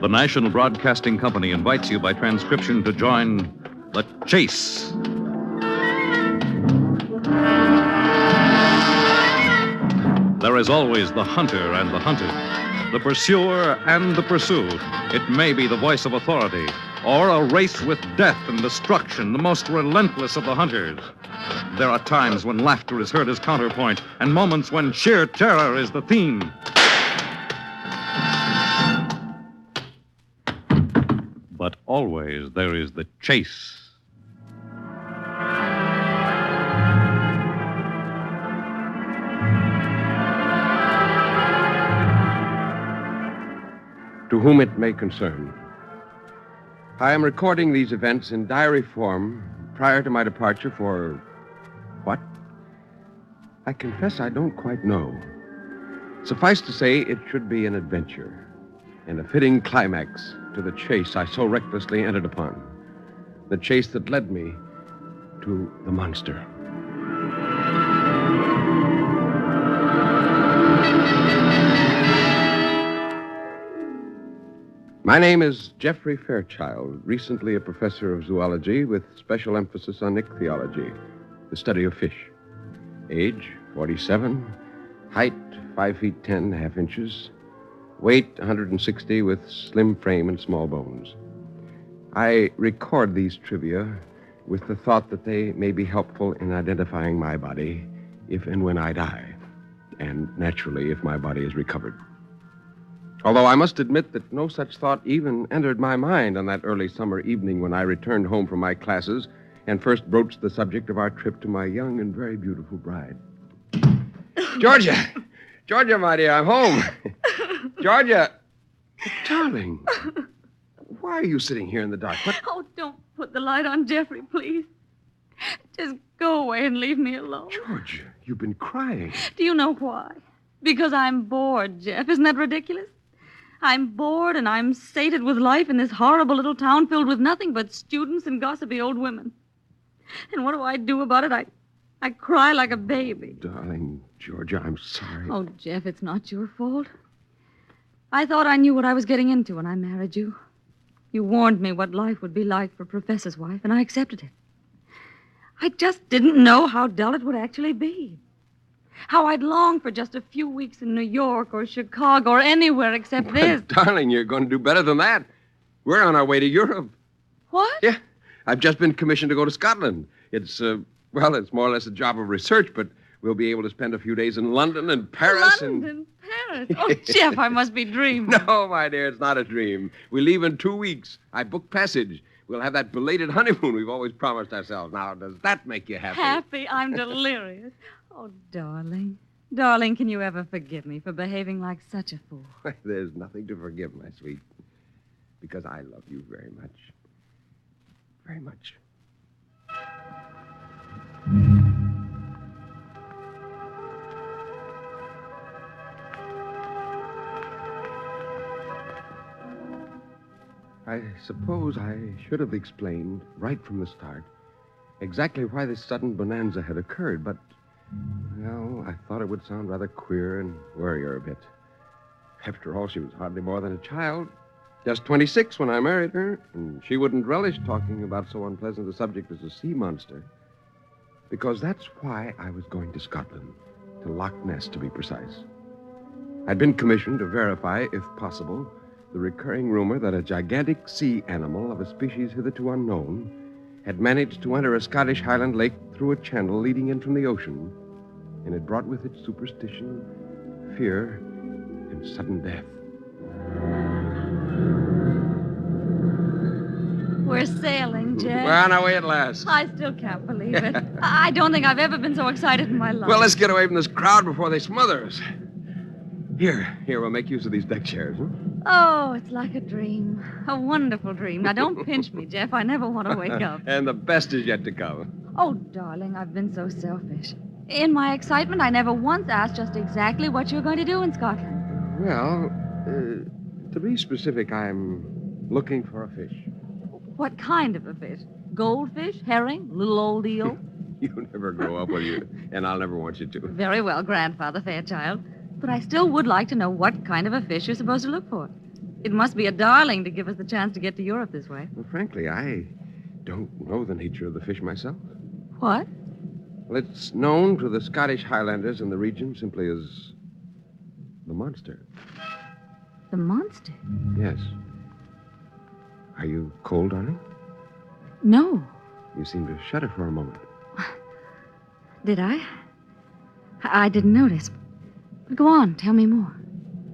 The National Broadcasting Company invites you by transcription to join The Chase. There is always the hunter and the hunted, the pursuer and the pursued. It may be the voice of authority, or a race with death and destruction, the most relentless of the hunters. There are times when laughter is heard as counterpoint, and moments when sheer terror is the theme. But always there is the chase. To whom it may concern. I am recording these events in diary form prior to my departure for... what? I confess I don't quite know. Suffice to say, it should be an adventure and a fitting climax to the chase I so recklessly entered upon. The chase that led me to the monster. My name is Jeffrey Fairchild, recently a professor of zoology with special emphasis on ichthyology, the study of fish. Age, 47. Height, 5 feet 10, half inches. Weight, 160, with slim frame and small bones. I record these trivia with the thought that they may be helpful in identifying my body if and when I die, and naturally if my body is recovered. Although I must admit that no such thought even entered my mind on that early summer evening when I returned home from my classes and first broached the subject of our trip to my young and very beautiful bride. Georgia! Georgia, my dear, I'm home. Georgia! Darling, why are you sitting here in the dark? What? Oh, don't put the light on, Jeffrey, please. Just go away and leave me alone. Georgia, you've been crying. Do you know why? Because I'm bored, Jeff. Isn't that ridiculous? I'm bored and I'm sated with life in this horrible little town filled with nothing but students and gossipy old women. And what do I do about it? I cry like a baby. Darling, Georgia, I'm sorry. Oh, Jeff, it's not your fault. I thought I knew what I was getting into when I married you. You warned me what life would be like for a professor's wife, and I accepted it. I just didn't know how dull it would actually be. How I'd long for just a few weeks in New York or Chicago or anywhere except this. Darling, you're going to do better than that. We're on our way to Europe. What? Yeah. I've just been commissioned to go to Scotland. It's more or less a job of research, but we'll be able to spend a few days in London and Paris London, Paris? Oh, Jeff, I must be dreaming. No, my dear, it's not a dream. We leave in 2 weeks. I booked passage. We'll have that belated honeymoon we've always promised ourselves. Now, does that make you happy? Happy? I'm delirious. Oh, darling. Darling, can you ever forgive me for behaving like such a fool? There's nothing to forgive, my sweet. Because I love you very much. Very much. I suppose I should have explained right from the start exactly why this sudden bonanza had occurred, but, well, I thought it would sound rather queer and worry her a bit. After all, she was hardly more than a child, just 26 when I married her, and she wouldn't relish talking about so unpleasant a subject as a sea monster, because that's why I was going to Scotland, to Loch Ness, to be precise. I'd been commissioned to verify, if possible, the recurring rumor that a gigantic sea animal of a species hitherto unknown had managed to enter a Scottish Highland lake through a channel leading in from the ocean, and had brought with it superstition, fear, and sudden death. We're sailing, Jeff. We're on our way at last. I still can't believe it. I don't think I've ever been so excited in my life. Well, let's get away from this crowd before they smother us. Here, we'll make use of these deck chairs, huh? Oh, it's like a dream. A wonderful dream. Now, don't pinch me, Jeff. I never want to wake up. And the best is yet to come. Oh, darling, I've been so selfish. In my excitement, I never once asked just exactly what you're going to do in Scotland. Well, to be specific, I'm looking for a fish. What kind of a fish? Goldfish? Herring? Little old eel? You never grow up, will you? And I'll never want you to. Very well, Grandfather Fairchild. But I still would like to know what kind of a fish you're supposed to look for. It must be a darling to give us the chance to get to Europe this way. Well, frankly, I don't know the nature of the fish myself. What? Well, it's known to the Scottish Highlanders in the region simply as the monster. The monster? Yes. Are you cold, darling? No. You seem to shudder for a moment. Did I? I didn't notice. But go on, tell me more.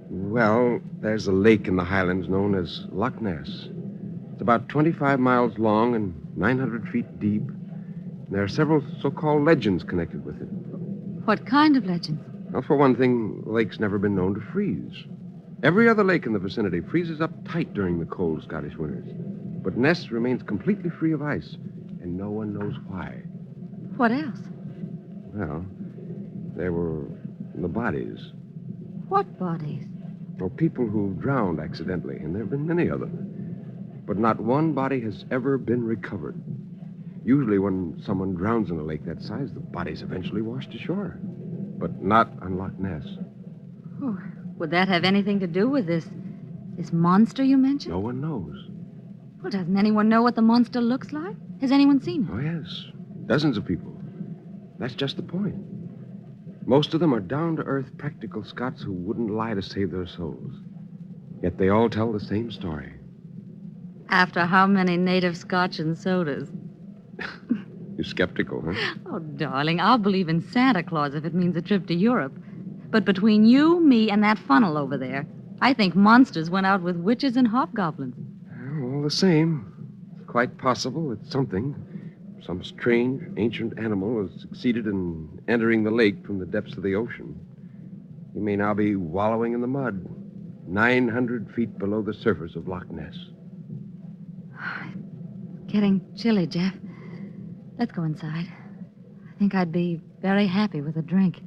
Well, there's a lake in the Highlands known as Loch Ness. It's about 25 miles long and 900 feet deep. And there are several so-called legends connected with it. What kind of legends? Well, for one thing, the lake's never been known to freeze. Every other lake in the vicinity freezes up tight during the cold Scottish winters. But Ness remains completely free of ice, and no one knows why. What else? Well, there were the bodies. What bodies? Well, people who drowned accidentally, and there have been many of them. But not one body has ever been recovered. Usually when someone drowns in a lake that size, the body's eventually washed ashore. But not on Loch Ness. Oh, would that have anything to do with this monster you mentioned? No one knows. Well, doesn't anyone know what the monster looks like? Has anyone seen it? Oh, yes. Dozens of people. That's just the point. Most of them are down-to-earth, practical Scots who wouldn't lie to save their souls. Yet they all tell the same story. After how many native Scotch and sodas? You're skeptical, huh? Oh, darling, I'll believe in Santa Claus if it means a trip to Europe. But between you, me, and that funnel over there, I think monsters went out with witches and hobgoblins. Well, all the same, it's quite possible that something, some strange, ancient animal has succeeded in entering the lake from the depths of the ocean. He may now be wallowing in the mud, 900 feet below the surface of Loch Ness. Getting chilly, Jeff. Let's go inside. I think I'd be very happy with a drink.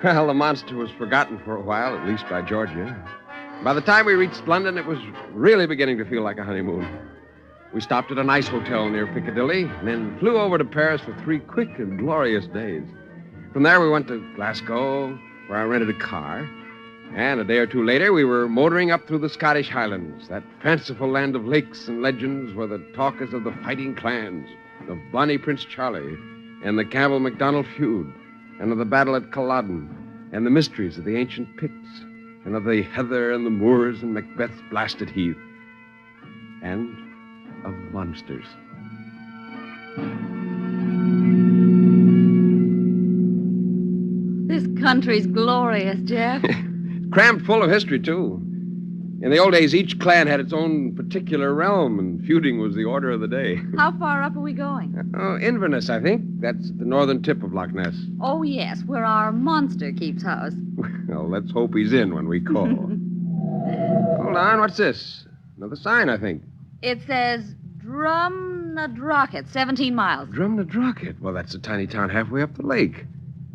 Well, the monster was forgotten for a while, at least by Georgia. By the time we reached London, it was really beginning to feel like a honeymoon. We stopped at a nice hotel near Piccadilly, and then flew over to Paris for 3 quick and glorious days. From there, we went to Glasgow, where I rented a car. And a day or two later, we were motoring up through the Scottish Highlands, that fanciful land of lakes and legends where the talk is of the fighting clans, of Bonnie Prince Charlie, and the Campbell-MacDonald feud, and of the battle at Culloden, and the mysteries of the ancient Picts, and of the heather and the moors and Macbeth's blasted heath, and of monsters. This country's glorious, Jeff. Crammed full of history, too. In the old days, each clan had its own particular realm, and feuding was the order of the day. How far up are we going? Oh, Inverness, I think. That's the northern tip of Loch Ness. Oh, yes, where our monster keeps house. Well, let's hope he's in when we call. Hold on, what's this? Another sign, I think. It says Drumnadrocket, 17 miles. Drumnadrocket? Well, that's a tiny town halfway up the lake.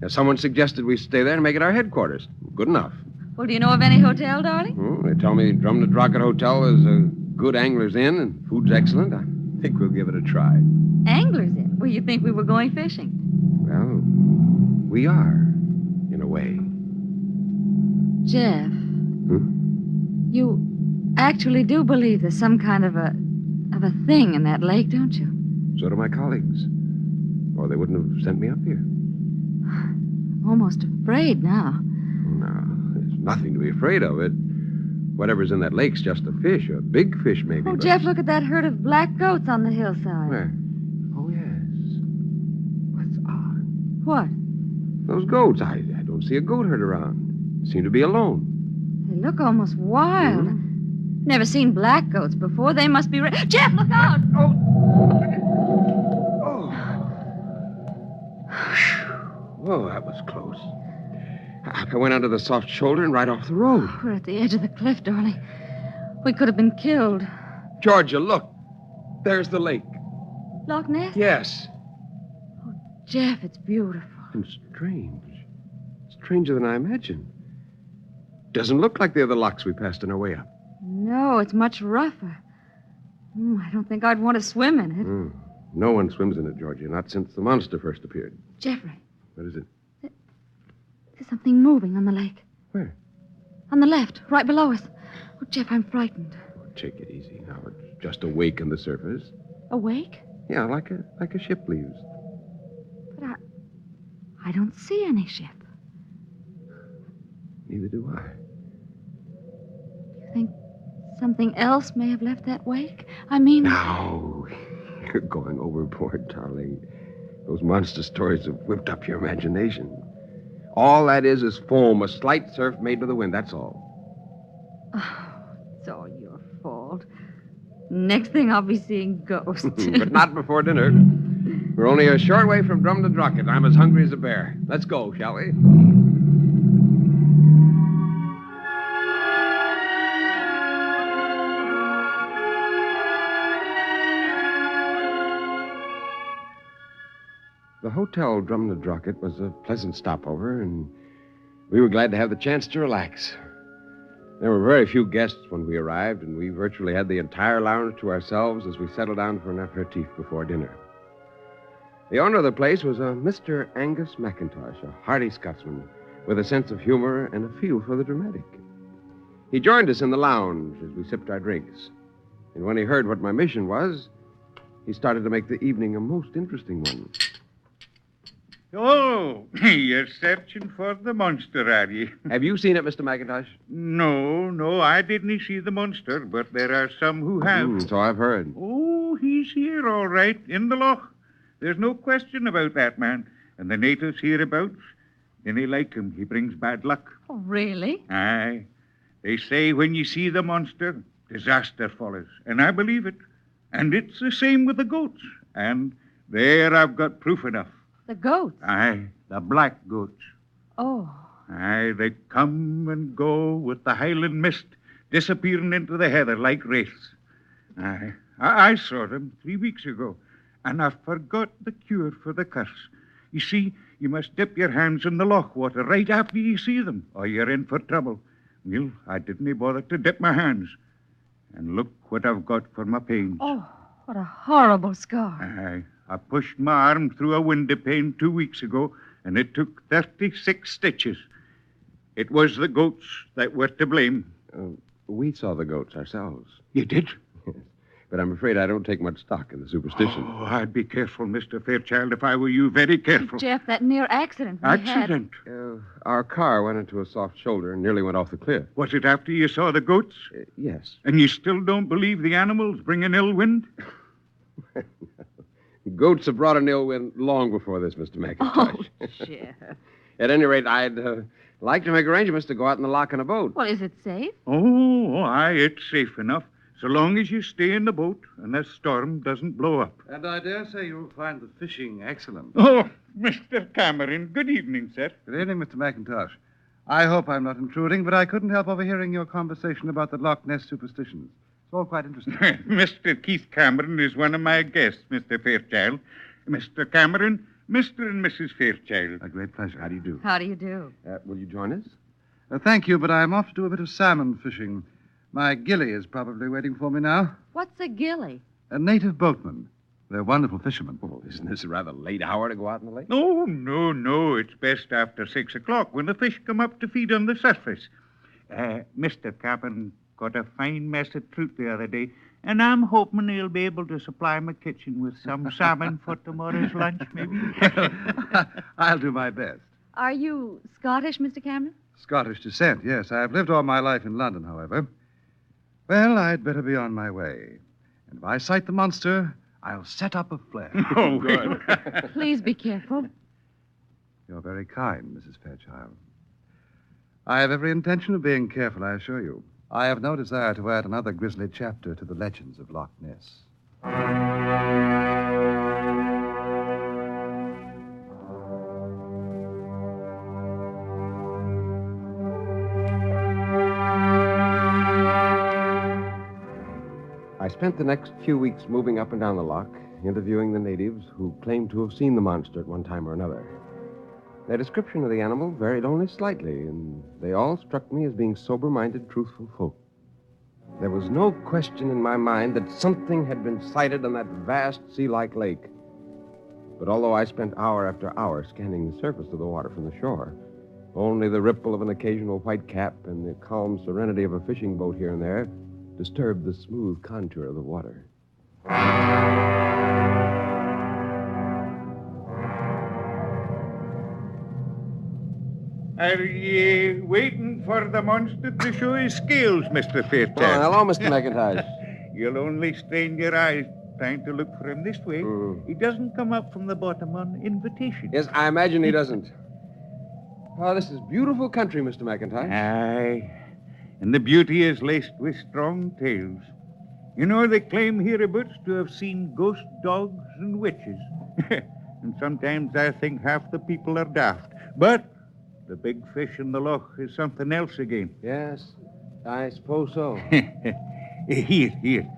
Now, someone suggested we stay there and make it our headquarters. Good enough. Well, do you know of any hotel, darling? They tell me Drumnadrocket Hotel is a good angler's inn and food's excellent. I think we'll give it a try. Anglers Inn? Well, you think we were going fishing? Well, we are, in a way. Jeff. You actually do believe there's some kind of a thing in that lake, don't you? So do my colleagues. Or they wouldn't have sent me up here. I'm almost afraid now. No, there's nothing to be afraid of. Whatever's in that lake's just a fish, a big fish maybe. Oh, but... Jeff, look at that herd of black goats on the hillside. Where? Oh, yes. What's odd? What? Those goats. I don't see a goat herd around. They seem to be alone. They look almost wild. Never seen black goats before. They must be... Jeff, look out! Oh! Whoa, that was close. I went under the soft shoulder and right off the road. We're at the edge of the cliff, darling. We could have been killed. Georgia, look. There's the lake. Loch Ness? Yes. Jeff, it's beautiful. And strange. Stranger than I imagined. Doesn't look like the other locks we passed on our way up. No, it's much rougher. I don't think I'd want to swim in it. No one swims in it, Georgia, not since the monster first appeared. Jeffrey. What is it? There's something moving on the lake. Where? On the left, right below us. Oh, Jeff, I'm frightened. Oh, take it easy. Now, it's just a wake on the surface. Awake? Yeah, like a ship leaves. But I don't see any ship. Neither do I. You think something else may have left that wake? I mean... No, you're going overboard, darling. Those monster stories have whipped up your imagination. All that is foam, a slight surf made with the wind, that's all. Oh, it's all your fault. Next thing I'll be seeing ghosts. But not before dinner. We're only a short way from Drumnadrocket. I'm as hungry as a bear. Let's go, shall we? The Hotel Drumnadrocket was a pleasant stopover, and we were glad to have the chance to relax. There were very few guests when we arrived, and we virtually had the entire lounge to ourselves as we settled down for an aperitif before dinner. The owner of the place was a Mr. Angus McIntosh, a hearty Scotsman with a sense of humor and a feel for the dramatic. He joined us in the lounge as we sipped our drinks, and when he heard what my mission was, he started to make the evening a most interesting one. Oh, you're searching for the monster, are you? Have you seen it, Mr. McIntosh? No, I didn't see the monster, but there are some who have. So I've heard. Oh, he's here, all right, in the loch. There's no question about that, man. And the natives hereabouts, they like him. He brings bad luck. Oh, really? Aye. They say when you see the monster, disaster follows. And I believe it. And it's the same with the goats. And there I've got proof enough. The goats? Aye, the black goats. Oh. Aye, they come and go with the Highland mist, disappearing into the heather like wraiths. Aye, I saw them 3 weeks ago, and I forgot the cure for the curse. You see, you must dip your hands in the loch water right after you see them, or you're in for trouble. Well, I didn't bother to dip my hands. And look what I've got for my pains. Oh, what a horrible scar. Aye. I pushed my arm through a window pane 2 weeks ago, and it took 36 stitches. It was the goats that were to blame. We saw the goats ourselves. You did? Yes. But I'm afraid I don't take much stock in the superstition. Oh, I'd be careful, Mr. Fairchild, if I were you. Very careful. Jeff, that near accident we Accident? Our car went into a soft shoulder and nearly went off the cliff. Was it after you saw the goats? Yes. And you still don't believe the animals bring an ill wind? Goats have brought an ill wind long before this, Mr. McIntosh. Oh, Jeff. At any rate, I'd like to make arrangements to go out in the loch in a boat. Well, is it safe? Oh, aye, it's safe enough. So long as you stay in the boat and the storm doesn't blow up. And I dare say you'll find the fishing excellent. Oh, Mr. Cameron, good evening, sir. Good evening, Mr. McIntosh. I hope I'm not intruding, but I couldn't help overhearing your conversation about the Loch Ness superstitions. It's all quite interesting. Mr. Keith Cameron is one of my guests, Mr. Fairchild. Mr. Cameron, Mr. and Mrs. Fairchild. A great pleasure. How do you do? How do you do? Will you join us? Thank you, but I'm off to do a bit of salmon fishing. My ghillie is probably waiting for me now. What's a ghillie? A native boatman. They're wonderful fishermen. Oh, isn't this a rather late hour to go out in the lake? Oh, no. It's best after 6 o'clock when the fish come up to feed on the surface. Mr. Cap'n got a fine mess of truth the other day, and I'm hoping he'll be able to supply my kitchen with some salmon for tomorrow's lunch, maybe. I'll do my best. Are you Scottish, Mr. Cameron? Scottish descent, yes. I've lived all my life in London, however. Well, I'd better be on my way. And if I sight the monster, I'll set up a flare. Oh, good. Please be careful. You're very kind, Mrs. Fairchild. I have every intention of being careful, I assure you. I have no desire to add another grisly chapter to the legends of Loch Ness. I spent the next few weeks moving up and down the loch, interviewing the natives who claimed to have seen the monster at one time or another. Their description of the animal varied only slightly, and they all struck me as being sober-minded, truthful folk. There was no question in my mind that something had been sighted on that vast sea-like lake. But although I spent hour after hour scanning the surface of the water from the shore, only the ripple of an occasional white cap and the calm serenity of a fishing boat here and there disturbed the smooth contour of the water. Are ye waiting for the monster to show his scales, Mr. Fairchild? Oh, hello, Mr. McIntosh. You'll only strain your eyes trying to look for him this way. He doesn't come up from the bottom on invitation. Yes, I imagine he doesn't. Oh, this is beautiful country, Mr. McIntosh. Aye, and the beauty is laced with strong tales. You know, they claim hereabouts to have seen ghost dogs and witches. And sometimes I think half the people are daft. But the big fish in the loch is something else again. Yes, I suppose so. Here.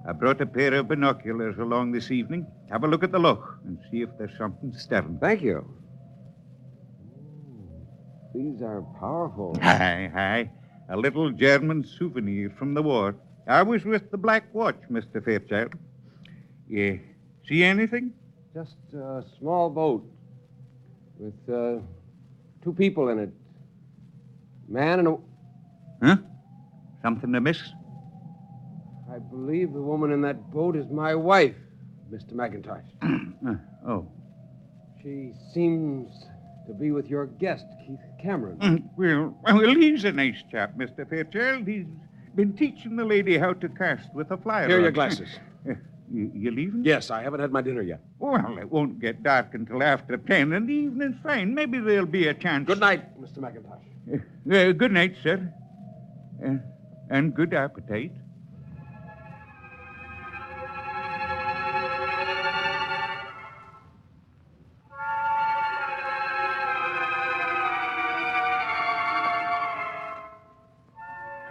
I brought a pair of binoculars along this evening. Have a look at the loch and see if there's something stirring. Thank you. These are powerful. Aye. A little German souvenir from the war. I was with the Black Watch, Mr. Fairchild. Yeah. See anything? Just a small boat with 2 people in it. Man and a... Huh? Something amiss? I believe the woman in that boat is my wife, Mr. McIntosh. Oh. She seems to be with your guest, Keith Cameron. Well, he's a nice chap, Mr. Fairchild. He's been teaching the lady how to cast with a fly rod. Here are your glasses. You leaving? Yes, I haven't had my dinner yet. Well, it won't get dark until after 10, and the evening's fine. Maybe there'll be a chance. Good night, Mr. McIntosh. Good night, sir. And good appetite.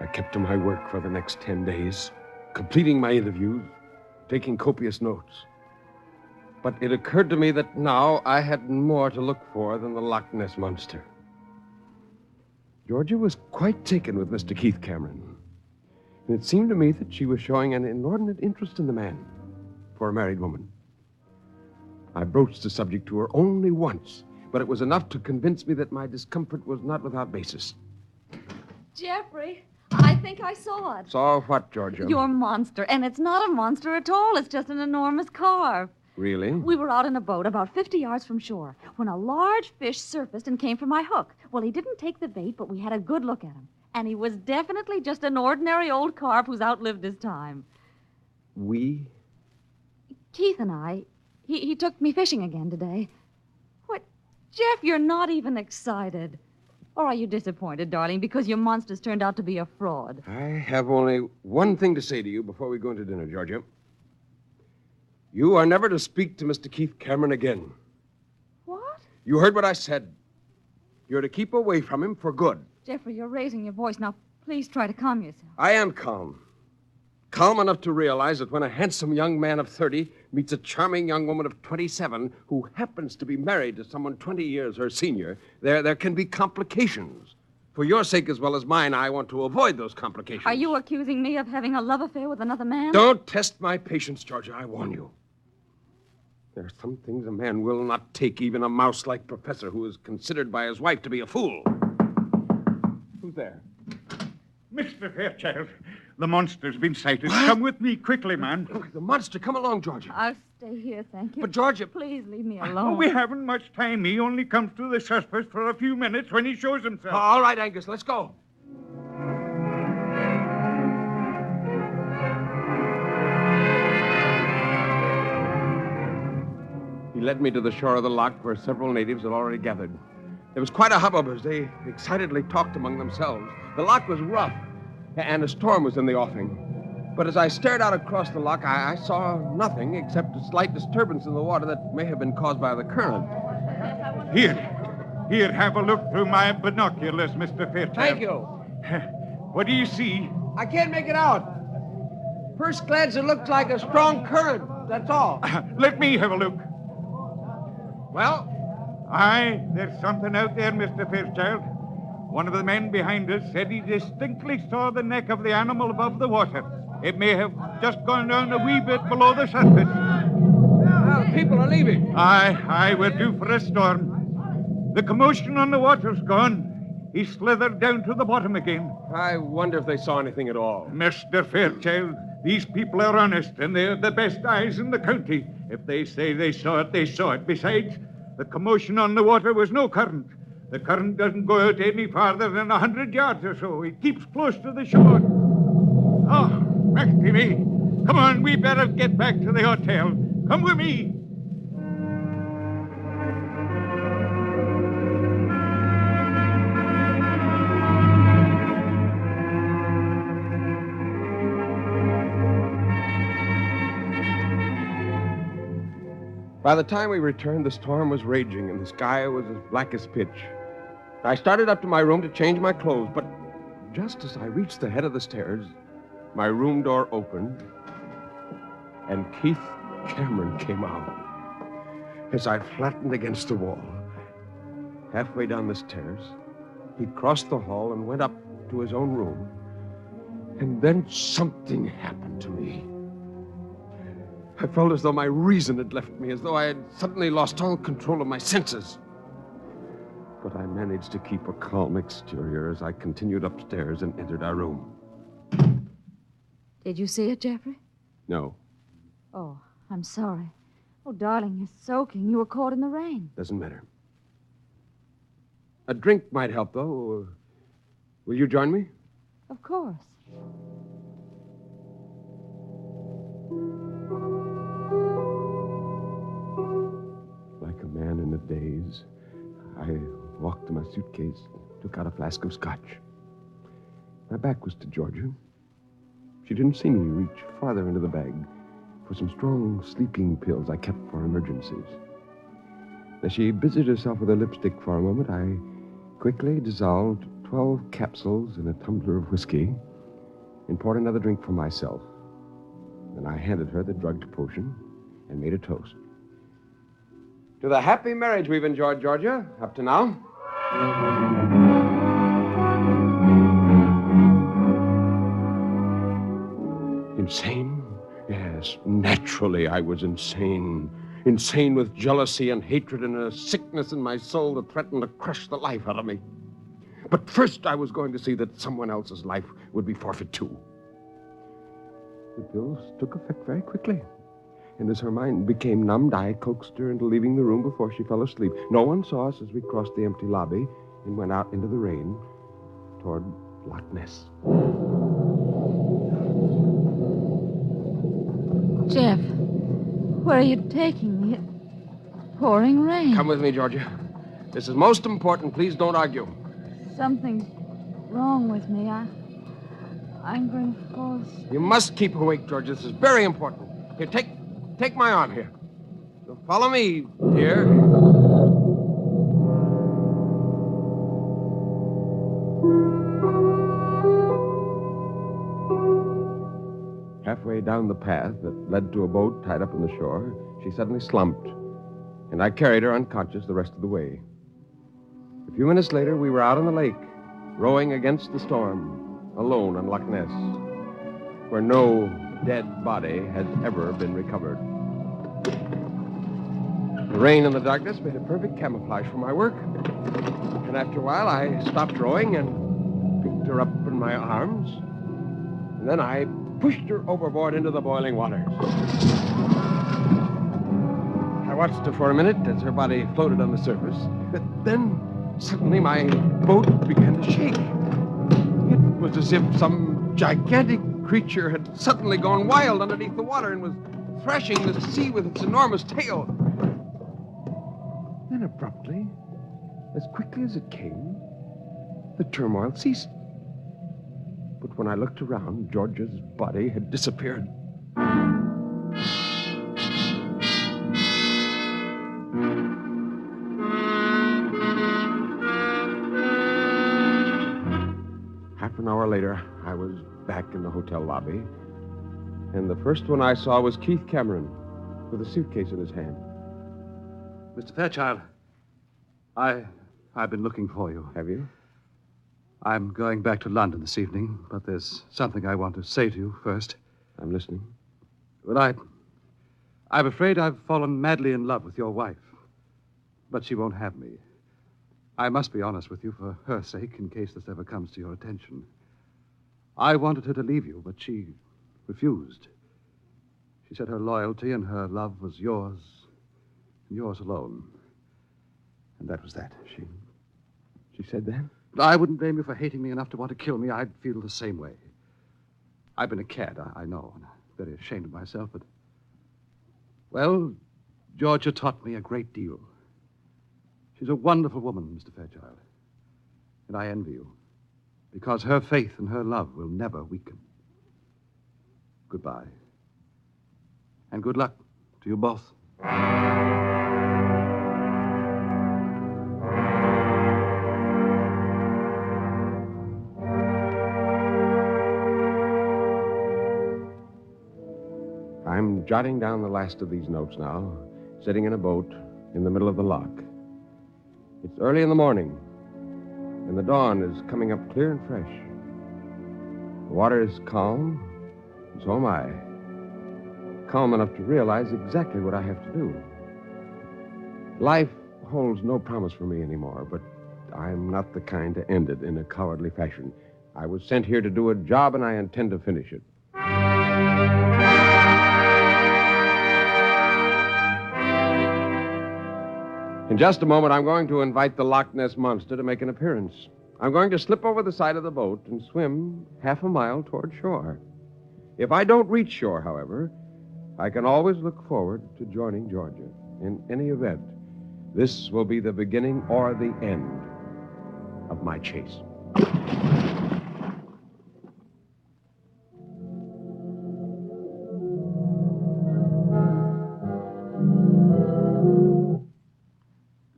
I kept to my work for the next 10 days, completing my interviews, taking copious notes. But it occurred to me that now I had more to look for than the Loch Ness monster. Georgia was quite taken with Mr. Keith Cameron. And it seemed to me that she was showing an inordinate interest in the man, for a married woman. I broached the subject to her only once, but it was enough to convince me that my discomfort was not without basis. Jeffrey, I think I saw it. Saw what, Georgia? Your monster. And it's not a monster at all. It's just an enormous carve. Really? We were out in a boat about 50 yards from shore when a large fish surfaced and came for my hook. Well, he didn't take the bait, but we had a good look at him. And he was definitely just an ordinary old carp who's outlived his time. We? Keith and I, he took me fishing again today. What? Jeff, you're not even excited. Or are you disappointed, darling, because your monster's turned out to be a fraud? I have only one thing to say to you before we go into dinner, Georgia. You are never to speak to Mr. Keith Cameron again. What? You heard what I said. You're to keep away from him for good. Jeffrey, you're raising your voice. Now, please try to calm yourself. I am calm. Calm enough to realize that when a handsome young man of 30 meets a charming young woman of 27 who happens to be married to someone 20 years her senior, there can be complications. For your sake as well as mine, I want to avoid those complications. Are you accusing me of having a love affair with another man? Don't test my patience, Georgia. I warn you. There are some things a man will not take, even a mouse like Professor, who is considered by his wife to be a fool. Who's there? Mr. Fairchild, the monster's been sighted. What? Come with me quickly, man. Look, the monster. Come along, Georgia. I'll stay here, thank you. But, Georgia... Please leave me alone. Oh, we haven't much time. He only comes to the surface for a few minutes when he shows himself. All right, Angus, let's go. He led me to the shore of the loch where several natives had already gathered. There was quite a hubbub as they excitedly talked among themselves. The loch was rough, and a storm was in the offing. But as I stared out across the loch, I saw nothing except a slight disturbance in the water that may have been caused by the current. Here, have a look through my binoculars, Mr. Fairchild. Thank you. What do you see? I can't make it out. First glance, it looked like a strong current. that's all. Let me have a look. Well? Aye, there's something out there, Mr. Fairchild. One of the men behind us said he distinctly saw the neck of the animal above the water. It may have just gone down a wee bit below the surface. Well, people are leaving. Aye, we're due for a storm. The commotion on the water's gone. He slithered down to the bottom again. I wonder if they saw anything at all. Mr. Fairchild, these people are honest, and they're the best eyes in the county. If they say they saw it, they saw it. Besides, the commotion on the water was no current. The current doesn't go out any farther than 100 yards or so. It keeps close to the shore. Oh, mercy me. Come on, we better get back to the hotel. Come with me. By the time we returned, the storm was raging and the sky was as black as pitch. I started up to my room to change my clothes, but just as I reached the head of the stairs, my room door opened and Keith Cameron came out. As I flattened against the wall, halfway down the stairs, he crossed the hall and went up to his own room. And then something happened to me. I felt as though my reason had left me, as though I had suddenly lost all control of my senses. But I managed to keep a calm exterior as I continued upstairs and entered our room. Did you see it, Jeffrey? No, Oh, I'm sorry. Oh, darling, you're soaking. You were caught in the rain. doesn't matter. A drink might help, though. Will you join me? Of course. Like a man in a daze, I walked to my suitcase, took out a flask of scotch. My back was to Georgia. She didn't see me reach farther into the bag for some strong sleeping pills I kept for emergencies. As she busied herself with her lipstick for a moment, I quickly dissolved 12 capsules in a tumbler of whiskey and poured another drink for myself. Then I handed her the drugged potion and made a toast. To the happy marriage we've enjoyed, Georgia, up to now. Insane? Yes, naturally I was insane. Insane with jealousy and hatred and a sickness in my soul that threatened to crush the life out of me. But first I was going to see that someone else's life would be forfeit too. The pills took effect very quickly. And as her mind became numbed, I coaxed her into leaving the room before she fell asleep. No one saw us as we crossed the empty lobby and went out into the rain toward Loch Ness. Jeff, where are you taking me? It's pouring rain. Come with me, Georgia. This is most important. Please don't argue. Something's wrong with me. I'm going to fall asleep. You must keep awake, Georgia. This is very important. Here, take my arm here. So follow me, dear. Halfway down the path that led to a boat tied up on the shore, she suddenly slumped, and I carried her unconscious the rest of the way. A few minutes later, we were out on the lake, rowing against the storm, alone on Loch Ness, where no dead body has ever been recovered. The rain and the darkness made a perfect camouflage for my work, and after a while, I stopped rowing and picked her up in my arms, and then I pushed her overboard into the boiling waters. I watched her for a minute as her body floated on the surface. But then, suddenly, my boat began to shake. It was as if some gigantic creature had suddenly gone wild underneath the water and was thrashing the sea with its enormous tail. Then abruptly, as quickly as it came, the turmoil ceased. But when I looked around, Georgia's body had disappeared. Half an hour later, I was back in the hotel lobby, and the first one I saw was Keith Cameron, with a suitcase in his hand. Mr. Fairchild, I've been looking for you. Have you? I'm going back to London this evening, but there's something I want to say to you first. I'm listening. Well, I'm afraid I've fallen madly in love with your wife. But she won't have me. I must be honest with you for her sake, in case this ever comes to your attention. I wanted her to leave you, but she refused. She said her loyalty and her love was yours, and yours alone. And that was that. She said that? I wouldn't blame you for hating me enough to want to kill me. I'd feel the same way. I've been a cad, I know, and I'm very ashamed of myself, but... Well, Georgia taught me a great deal. She's a wonderful woman, Mr. Fairchild. And I envy you, because her faith and her love will never weaken. Goodbye. And good luck to you both. I'm jotting down the last of these notes now, sitting in a boat in the middle of the loch. It's early in the morning, and the dawn is coming up clear and fresh. The water is calm, and so am I. Calm enough to realize exactly what I have to do. Life holds no promise for me anymore, but I'm not the kind to end it in a cowardly fashion. I was sent here to do a job, and I intend to finish it. In just a moment, I'm going to invite the Loch Ness monster to make an appearance. I'm going to slip over the side of the boat and swim half a mile toward shore. If I don't reach shore, however, I can always look forward to joining Georgia. In any event, this will be the beginning or the end of my chase.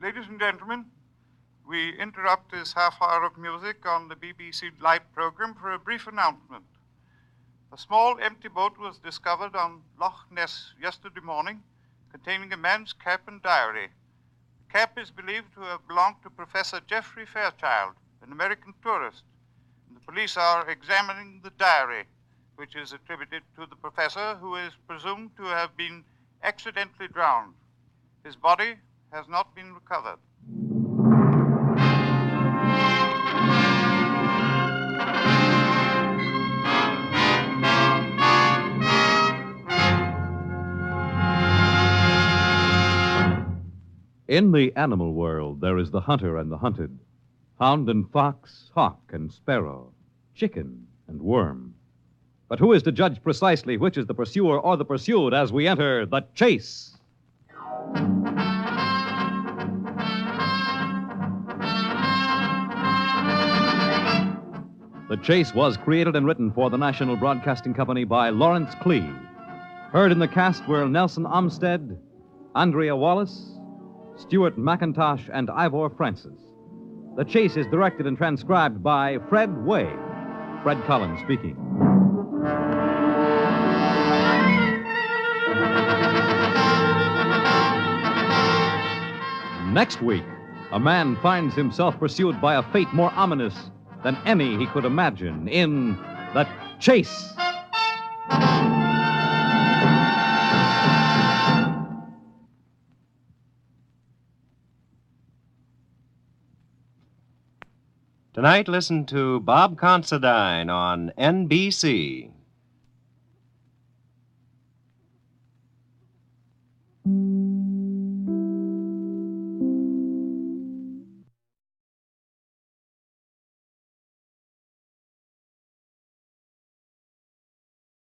Ladies and gentlemen, we interrupt this half hour of music on the BBC Live program for a brief announcement. A small empty boat was discovered on Loch Ness yesterday morning containing a man's cap and diary. The cap is believed to have belonged to Professor Geoffrey Fairchild, an American tourist. And the police are examining the diary, which is attributed to the professor, who is presumed to have been accidentally drowned. His body has not been recovered. In the animal world, there is the hunter and the hunted, hound and fox, hawk and sparrow, chicken and worm. But who is to judge precisely which is the pursuer or the pursued as we enter the chase? The Chase was created and written for the National Broadcasting Company by Lawrence Clee. Heard in the cast were Nelson Umstead, Andrea Wallace, Stuart McIntosh, and Ivor Francis. The Chase is directed and transcribed by Fred Way. Fred Collins speaking. Next week, a man finds himself pursued by a fate more ominous than any he could imagine in The Chase. Tonight, listen to Bob Considine on NBC.